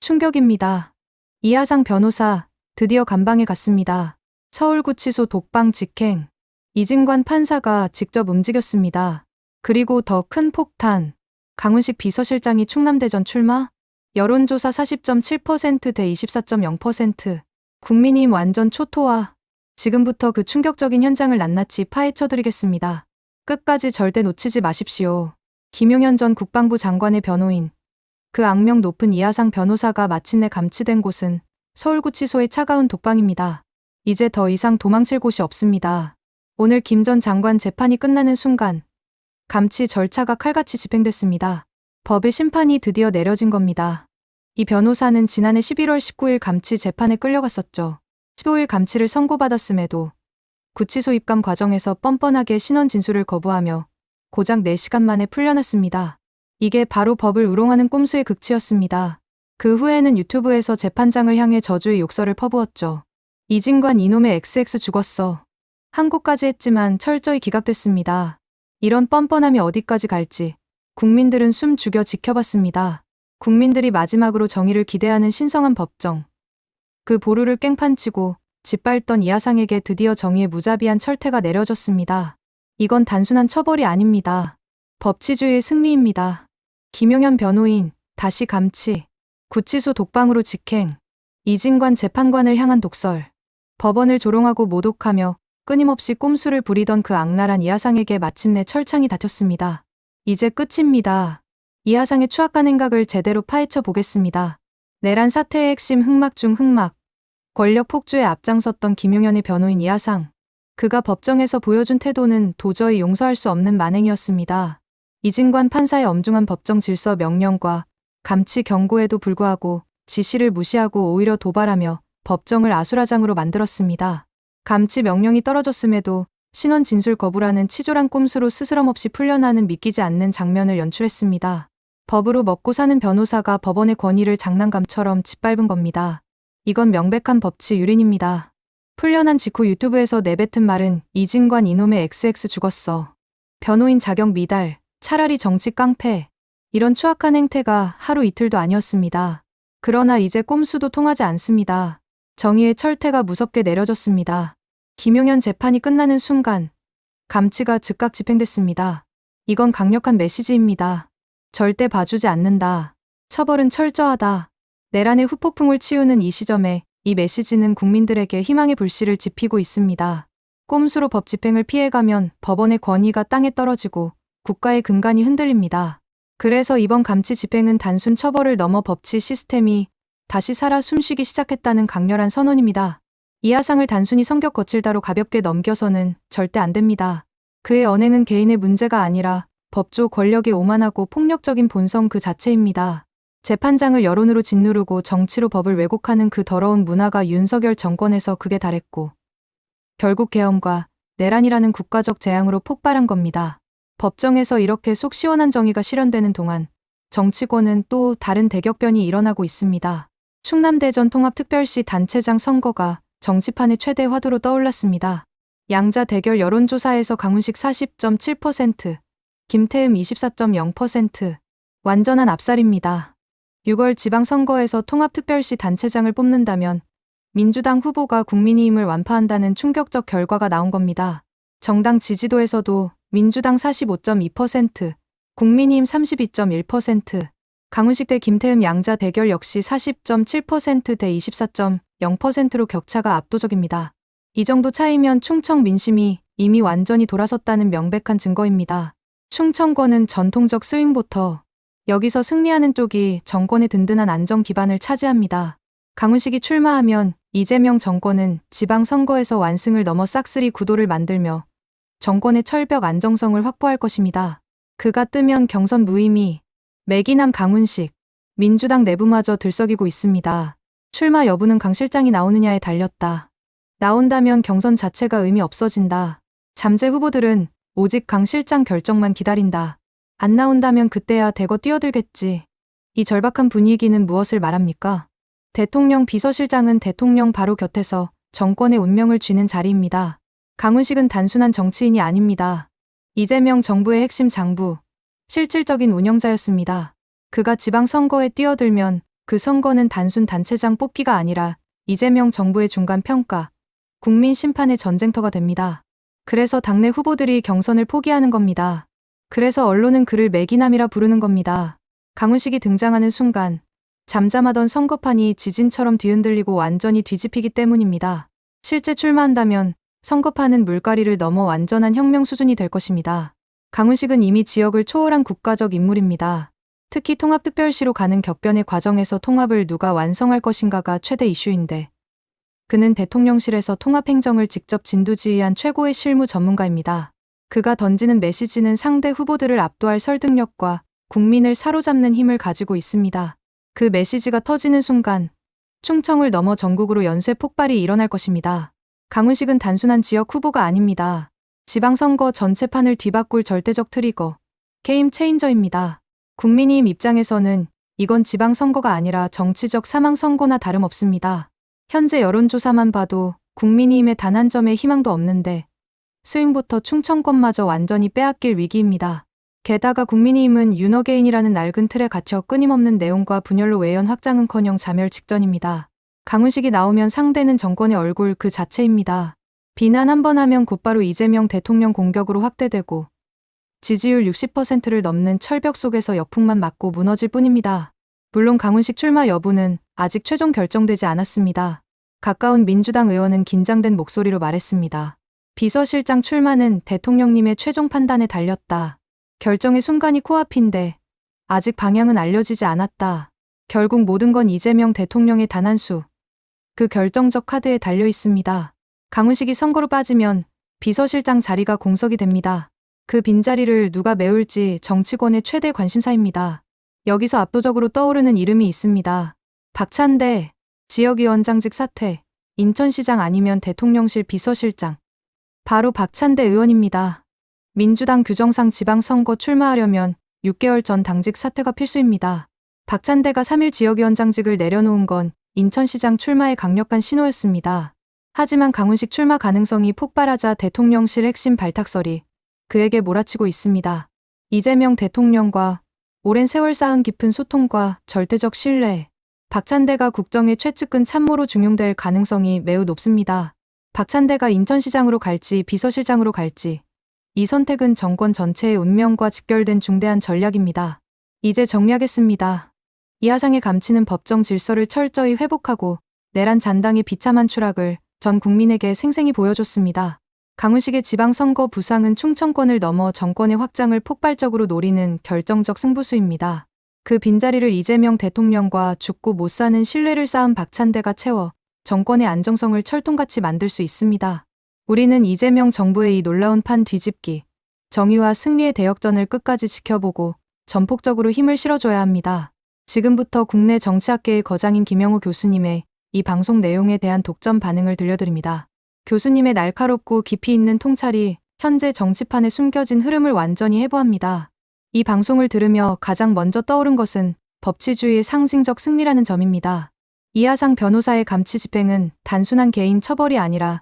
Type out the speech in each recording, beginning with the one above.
충격입니다. 이하상 변호사, 드디어 감방에 갔습니다. 서울구치소 독방 직행. 이진관 판사가 직접 움직였습니다. 그리고 더 큰 폭탄. 강훈식 비서실장이 충남대전 출마? 여론조사 40.7% 대 24.0%. 국민의힘 완전 초토화. 지금부터 그 충격적인 현장을 낱낱이 파헤쳐드리겠습니다. 끝까지 절대 놓치지 마십시오. 김용현 전 국방부 장관의 변호인. 그 악명 높은 이하상 변호사가 마침내 감치된 곳은 서울구치소의 차가운 독방입니다. 이제 더 이상 도망칠 곳이 없습니다. 오늘 김 전 장관 재판이 끝나는 순간 감치 절차가 칼같이 집행됐습니다. 법의 심판이 드디어 내려진 겁니다. 이 변호사는 지난해 11월 19일 감치 재판에 끌려갔었죠. 15일 감치를 선고받았음에도 구치소 입감 과정에서 뻔뻔하게 신원 진술을 거부하며 고작 4시간 만에 풀려났습니다. 이게 바로 법을 우롱하는 꼼수의 극치였습니다. 그 후에는 유튜브에서 재판장을 향해 저주의 욕설을 퍼부었죠. 이진관 이놈의 XX 죽었어. 항고까지 했지만 철저히 기각됐습니다. 이런 뻔뻔함이 어디까지 갈지 국민들은 숨 죽여 지켜봤습니다. 국민들이 마지막으로 정의를 기대하는 신성한 법정. 그 보루를 깽판치고 짓밟던 이하상에게 드디어 정의의 무자비한 철퇴가 내려졌습니다. 이건 단순한 처벌이 아닙니다. 법치주의의 승리입니다. 김용현 변호인, 다시 감치. 구치소 독방으로 직행. 이진관 재판관을 향한 독설. 법원을 조롱하고 모독하며 끊임없이 꼼수를 부리던 그 악랄한 이하상에게 마침내 철창이 닫혔습니다. 이제 끝입니다. 이하상의 추악한 행각을 제대로 파헤쳐 보겠습니다. 내란 사태의 핵심 흑막 중 흑막. 권력 폭주에 앞장섰던 김용현의 변호인 이하상. 그가 법정에서 보여준 태도는 도저히 용서할 수 없는 만행이었습니다. 이진관 판사의 엄중한 법정 질서 명령과 감치 경고에도 불구하고 지시를 무시하고 오히려 도발하며 법정을 아수라장으로 만들었습니다. 감치 명령이 떨어졌음에도 신원 진술 거부라는 치졸한 꼼수로 스스럼없이 풀려나는 믿기지 않는 장면을 연출했습니다. 법으로 먹고 사는 변호사가 법원의 권위를 장난감처럼 짓밟은 겁니다. 이건 명백한 법치 유린입니다. 풀려난 직후 유튜브에서 내뱉은 말은 이진관 이놈의 XX 죽었어. 변호인 자격 미달, 차라리 정치 깡패. 이런 추악한 행태가 하루 이틀도 아니었습니다. 그러나 이제 꼼수도 통하지 않습니다. 정의의 철퇴가 무섭게 내려졌습니다. 김용현 재판이 끝나는 순간 감치가 즉각 집행됐습니다. 이건 강력한 메시지입니다. 절대 봐주지 않는다. 처벌은 철저하다. 내란의 후폭풍을 치우는 이 시점에 이 메시지는 국민들에게 희망의 불씨를 지피고 있습니다. 꼼수로 법 집행을 피해가면 법원의 권위가 땅에 떨어지고 국가의 근간이 흔들립니다. 그래서 이번 감치 집행은 단순 처벌을 넘어 법치 시스템이 다시 살아 숨쉬기 시작했다는 강렬한 선언입니다. 이하상을 단순히 성격 거칠다로 가볍게 넘겨서는 절대 안 됩니다. 그의 언행은 개인의 문제가 아니라 법조 권력의 오만하고 폭력적인 본성 그 자체입니다. 재판장을 여론으로 짓누르고 정치로 법을 왜곡하는 그 더러운 문화가 윤석열 정권에서 극에 달했고 결국 계엄과 내란이라는 국가적 재앙으로 폭발한 겁니다. 법정에서 이렇게 속 시원한 정의가 실현되는 동안 정치권은 또 다른 대격변이 일어나고 있습니다. 충남대전 통합특별시 단체장 선거가 정치판의 최대 화두로 떠올랐습니다. 양자 대결 여론조사에서 강훈식 40.7%, 김태흠 24.0%. 완전한 압살입니다. 6월 지방선거에서 통합특별시 단체장을 뽑는다면 민주당 후보가 국민의힘을 완파한다는 충격적 결과가 나온 겁니다. 정당 지지도에서도 민주당 45.2%, 국민의힘 32.1%, 강훈식 대 김태흠 양자 대결 역시 40.7% 대 24.0%로 격차가 압도적입니다. 이 정도 차이면 충청 민심이 이미 완전히 돌아섰다는 명백한 증거입니다. 충청권은 전통적 스윙보터 여기서 승리하는 쪽이 정권의 든든한 안정 기반을 차지합니다. 강훈식이 출마하면 이재명 정권은 지방선거에서 완승을 넘어 싹쓸이 구도를 만들며 정권의 철벽 안정성을 확보할 것입니다. 그가 뜨면 경선 무의미, 매기남 강훈식, 민주당 내부마저 들썩이고 있습니다. 출마 여부는 강 실장이 나오느냐에 달렸다. 나온다면 경선 자체가 의미 없어진다. 잠재 후보들은 오직 강 실장 결정만 기다린다. 안 나온다면 그때야 대거 뛰어들겠지. 이 절박한 분위기는 무엇을 말합니까? 대통령 비서실장은 대통령 바로 곁에서 정권의 운명을 쥐는 자리입니다. 강훈식은 단순한 정치인이 아닙니다. 이재명 정부의 핵심 장부, 실질적인 운영자였습니다. 그가 지방선거에 뛰어들면 그 선거는 단순 단체장 뽑기가 아니라 이재명 정부의 중간 평가, 국민 심판의 전쟁터가 됩니다. 그래서 당내 후보들이 경선을 포기하는 겁니다. 그래서 언론은 그를 매기남이라 부르는 겁니다. 강훈식이 등장하는 순간 잠잠하던 선거판이 지진처럼 뒤흔들리고 완전히 뒤집히기 때문입니다. 실제 출마한다면 선거판은 물갈이를 넘어 완전한 혁명 수준이 될 것입니다. 강훈식은 이미 지역을 초월한 국가적 인물입니다. 특히 통합특별시로 가는 격변의 과정에서 통합을 누가 완성할 것인가가 최대 이슈인데 그는 대통령실에서 통합행정을 직접 진두지휘한 최고의 실무 전문가입니다. 그가 던지는 메시지는 상대 후보들을 압도할 설득력과 국민을 사로잡는 힘을 가지고 있습니다. 그 메시지가 터지는 순간 충청을 넘어 전국으로 연쇄 폭발이 일어날 것입니다. 강훈식은 단순한 지역 후보가 아닙니다. 지방선거 전체판을 뒤바꿀 절대적 트리거, 게임 체인저입니다. 국민의힘 입장에서는 이건 지방선거가 아니라 정치적 사망선거나 다름없습니다. 현재 여론조사만 봐도 국민의힘에 단 한 점의 희망도 없는데 스윙부터 충청권마저 완전히 빼앗길 위기입니다. 게다가 국민의힘은 윤어게인이라는 낡은 틀에 갇혀 끊임없는 내용과 분열로 외연 확장은커녕 자멸 직전입니다. 강훈식이 나오면 상대는 정권의 얼굴 그 자체입니다. 비난 한 번 하면 곧바로 이재명 대통령 공격으로 확대되고 지지율 60%를 넘는 철벽 속에서 역풍만 맞고 무너질 뿐입니다. 물론 강훈식 출마 여부는 아직 최종 결정되지 않았습니다. 가까운 민주당 의원은 긴장된 목소리로 말했습니다. 비서실장 출마는 대통령님의 최종 판단에 달렸다. 결정의 순간이 코앞인데 아직 방향은 알려지지 않았다. 결국 모든 건 이재명 대통령의 단 한 수, 그 결정적 카드에 달려 있습니다. 강훈식이 선거로 빠지면 비서실장 자리가 공석이 됩니다. 그 빈자리를 누가 메울지 정치권의 최대 관심사입니다. 여기서 압도적으로 떠오르는 이름이 있습니다. 박찬대, 지역위원장직 사퇴, 인천시장 아니면 대통령실 비서실장. 바로 박찬대 의원입니다. 민주당 규정상 지방선거 출마하려면 6개월 전 당직 사퇴가 필수입니다. 박찬대가 3일 지역위원장직을 내려놓은 건 인천시장 출마의 강력한 신호였습니다. 하지만 강훈식 출마 가능성이 폭발하자 대통령실 핵심 발탁설이 그에게 몰아치고 있습니다. 이재명 대통령과 오랜 세월 쌓은 깊은 소통과 절대적 신뢰, 박찬대가 국정의 최측근 참모로 중용될 가능성이 매우 높습니다. 박찬대가 인천시장으로 갈지 비서실장으로 갈지 이 선택은 정권 전체의 운명과 직결된 중대한 전략입니다. 이제 정리하겠습니다. 이하상에 감치는 법정 질서를 철저히 회복하고 내란 잔당의 비참한 추락을 전 국민에게 생생히 보여줬습니다. 강훈식의 지방선거 부상은 충청권을 넘어 정권의 확장을 폭발적으로 노리는 결정적 승부수입니다. 그 빈자리를 이재명 대통령과 죽고 못 사는 신뢰를 쌓은 박찬대가 채워 정권의 안정성을 철통같이 만들 수 있습니다. 우리는 이재명 정부의 이 놀라운 판 뒤집기, 정의와 승리의 대역전을 끝까지 지켜보고 전폭적으로 힘을 실어줘야 합니다. 지금부터 국내 정치학계의 거장인 김영우 교수님의 이 방송 내용에 대한 독점 반응을 들려드립니다. 교수님의 날카롭고 깊이 있는 통찰이 현재 정치판에 숨겨진 흐름을 완전히 해부합니다. 이 방송을 들으며 가장 먼저 떠오른 것은 법치주의의 상징적 승리라는 점입니다. 이하상 변호사의 감치 집행은 단순한 개인 처벌이 아니라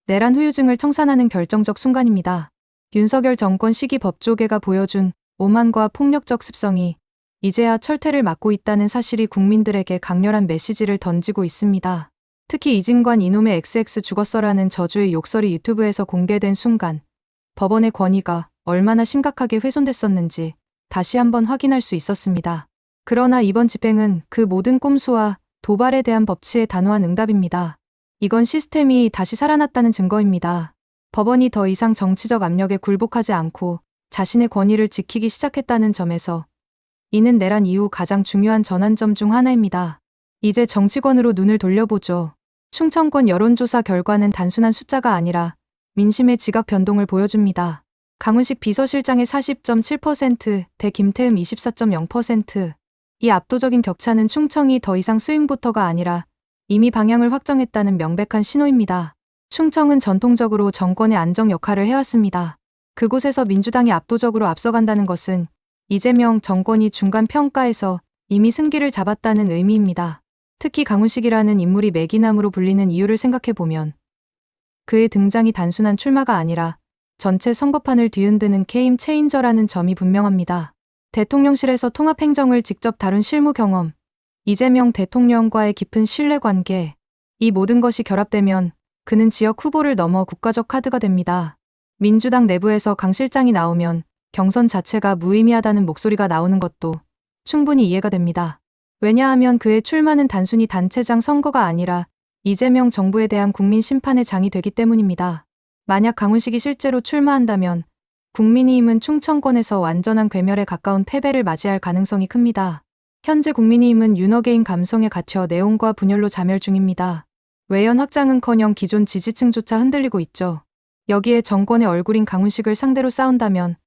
내란 후유증을 청산하는 결정적 순간입니다. 윤석열 정권 시기 법조계가 보여준 오만과 폭력적 습성이 이제야 철퇴를 맞고 있다는 사실이 국민들에게 강렬한 메시지를 던지고 있습니다. 특히 이진관 이놈의 XX 죽었어라는 저주의 욕설이 유튜브에서 공개된 순간 법원의 권위가 얼마나 심각하게 훼손됐었는지 다시 한번 확인할 수 있었습니다. 그러나 이번 집행은 그 모든 꼼수와 도발에 대한 법치의 단호한 응답입니다. 이건 시스템이 다시 살아났다는 증거입니다. 법원이 더 이상 정치적 압력에 굴복하지 않고 자신의 권위를 지키기 시작했다는 점에서 이는 내란 이후 가장 중요한 전환점 중 하나입니다. 이제 정치권으로 눈을 돌려보죠. 충청권 여론조사 결과는 단순한 숫자가 아니라 민심의 지각 변동을 보여줍니다. 강훈식 비서실장의 40.7%, 대 김태흠 24.0%. 이 압도적인 격차는 충청이 더 이상 스윙부터가 아니라 이미 방향을 확정했다는 명백한 신호입니다. 충청은 전통적으로 정권의 안정 역할을 해왔습니다. 그곳에서 민주당이 압도적으로 앞서간다는 것은 이재명 정권이 중간 평가에서 이미 승기를 잡았다는 의미입니다. 특히 강훈식이라는 인물이 매기남으로 불리는 이유를 생각해보면 그의 등장이 단순한 출마가 아니라 전체 선거판을 뒤흔드는 게임 체인저라는 점이 분명합니다. 대통령실에서 통합행정을 직접 다룬 실무 경험, 이재명 대통령과의 깊은 신뢰관계, 이 모든 것이 결합되면 그는 지역 후보를 넘어 국가적 카드가 됩니다. 민주당 내부에서 강 실장이 나오면 경선 자체가 무의미하다는 목소리가 나오는 것도 충분히 이해가 됩니다. 왜냐하면 그의 출마는 단순히 단체장 선거가 아니라 이재명 정부에 대한 국민 심판의 장이 되기 때문입니다. 만약 강훈식이 실제로 출마한다면 국민의힘은 충청권에서 완전한 괴멸에 가까운 패배를 맞이할 가능성이 큽니다. 현재 국민의힘은 윤어게인 감성에 갇혀 내홍과 분열로 자멸 중입니다. 외연 확장은커녕 기존 지지층조차 흔들리고 있죠. 여기에 정권의 얼굴인 강훈식을 상대로 싸운다면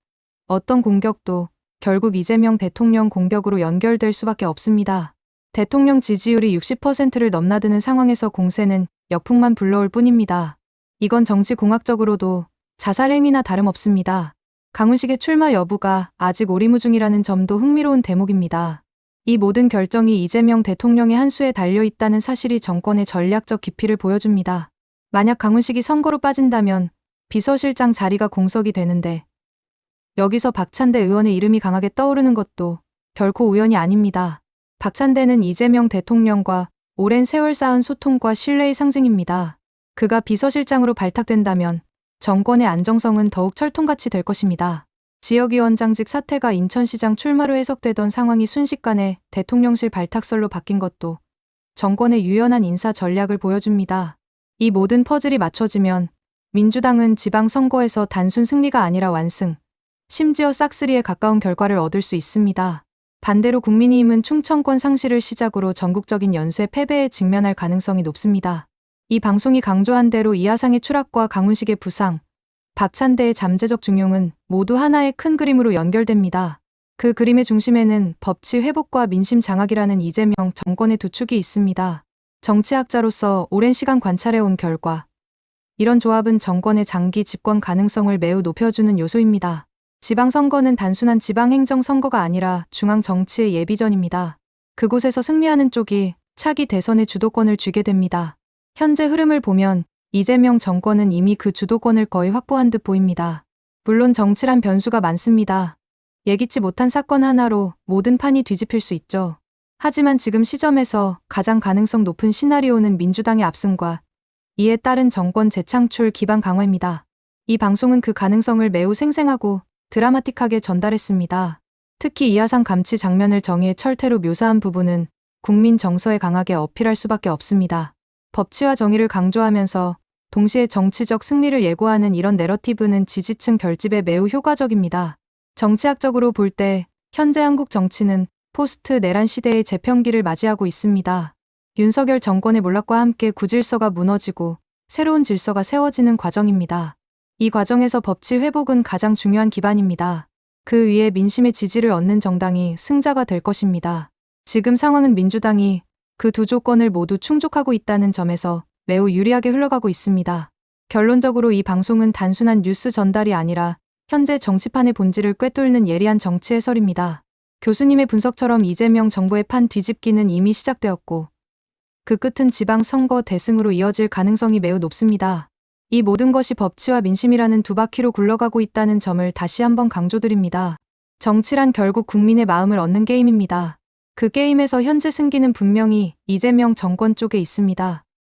어떤 공격도 결국 이재명 대통령 공격으로 연결될 수밖에 없습니다. 대통령 지지율이 60%를 넘나드는 상황에서 공세는 역풍만 불러올 뿐입니다. 이건 정치공학적으로도 자살 행위나 다름없습니다. 강훈식의 출마 여부가 아직 오리무중이라는 점도 흥미로운 대목입니다. 이 모든 결정이 이재명 대통령의 한 수에 달려 있다는 사실이 정권의 전략적 깊이를 보여줍니다. 만약 강훈식이 선거로 빠진다면 비서실장 자리가 공석이 되는데 여기서 박찬대 의원의 이름이 강하게 떠오르는 것도 결코 우연이 아닙니다. 박찬대는 이재명 대통령과 오랜 세월 쌓은 소통과 신뢰의 상징입니다. 그가 비서실장으로 발탁된다면 정권의 안정성은 더욱 철통같이 될 것입니다. 지역위원장직 사퇴가 인천시장 출마로 해석되던 상황이 순식간에 대통령실 발탁설로 바뀐 것도 정권의 유연한 인사 전략을 보여줍니다. 이 모든 퍼즐이 맞춰지면 민주당은 지방선거에서 단순 승리가 아니라 완승, 심지어 싹쓸이에 가까운 결과를 얻을 수 있습니다. 반대로 국민의힘은 충청권 상실을 시작으로 전국적인 연쇄 패배에 직면할 가능성이 높습니다. 이 방송이 강조한 대로 이하상의 추락과 강훈식의 부상, 박찬대의 잠재적 중용은 모두 하나의 큰 그림으로 연결됩니다. 그 그림의 중심에는 법치 회복과 민심 장악이라는 이재명 정권의 두 축이 있습니다. 정치학자로서 오랜 시간 관찰해온 결과 이런 조합은 정권의 장기 집권 가능성을 매우 높여주는 요소입니다. 지방선거는 단순한 지방행정선거가 아니라 중앙정치의 예비전입니다. 그곳에서 승리하는 쪽이 차기 대선의 주도권을 쥐게 됩니다. 현재 흐름을 보면 이재명 정권은 이미 그 주도권을 거의 확보한 듯 보입니다. 물론 정치란 변수가 많습니다. 예기치 못한 사건 하나로 모든 판이 뒤집힐 수 있죠. 하지만 지금 시점에서 가장 가능성 높은 시나리오는 민주당의 압승과 이에 따른 정권 재창출 기반 강화입니다. 이 방송은 그 가능성을 매우 생생하고 드라마틱하게 전달했습니다. 특히 이하상 감치 장면을 정의의 철퇴로 묘사한 부분은 국민 정서에 강하게 어필할 수밖에 없습니다. 법치와 정의를 강조하면서 동시에 정치적 승리를 예고하는 이런 내러티브는 지지층 결집에 매우 효과적입니다. 정치학적으로 볼 때 현재 한국 정치는 포스트 내란 시대의 재평기를 맞이하고 있습니다. 윤석열 정권의 몰락과 함께 구질서가 무너지고 새로운 질서가 세워지는 과정입니다. 이 과정에서 법치 회복은 가장 중요한 기반입니다. 그 위에 민심의 지지를 얻는 정당이 승자가 될 것입니다. 지금 상황은 민주당이 그 두 조건을 모두 충족하고 있다는 점에서 매우 유리하게 흘러가고 있습니다. 결론적으로 이 방송은 단순한 뉴스 전달이 아니라 현재 정치판의 본질을 꿰뚫는 예리한 정치 해설입니다. 교수님의 분석처럼 이재명 정부의 판 뒤집기는 이미 시작되었고 그 끝은 지방선거 대승으로 이어질 가능성이 매우 높습니다. 이 모든 것이 법치와 민심이라는 두 바퀴로 굴러가고 있다는 점을 다시 한번 강조드립니다. 정치란 결국 국민의 마음을 얻는 게임입니다. 그 게임에서 현재 승기는 분명히 이재명 정권 쪽에 있습니다.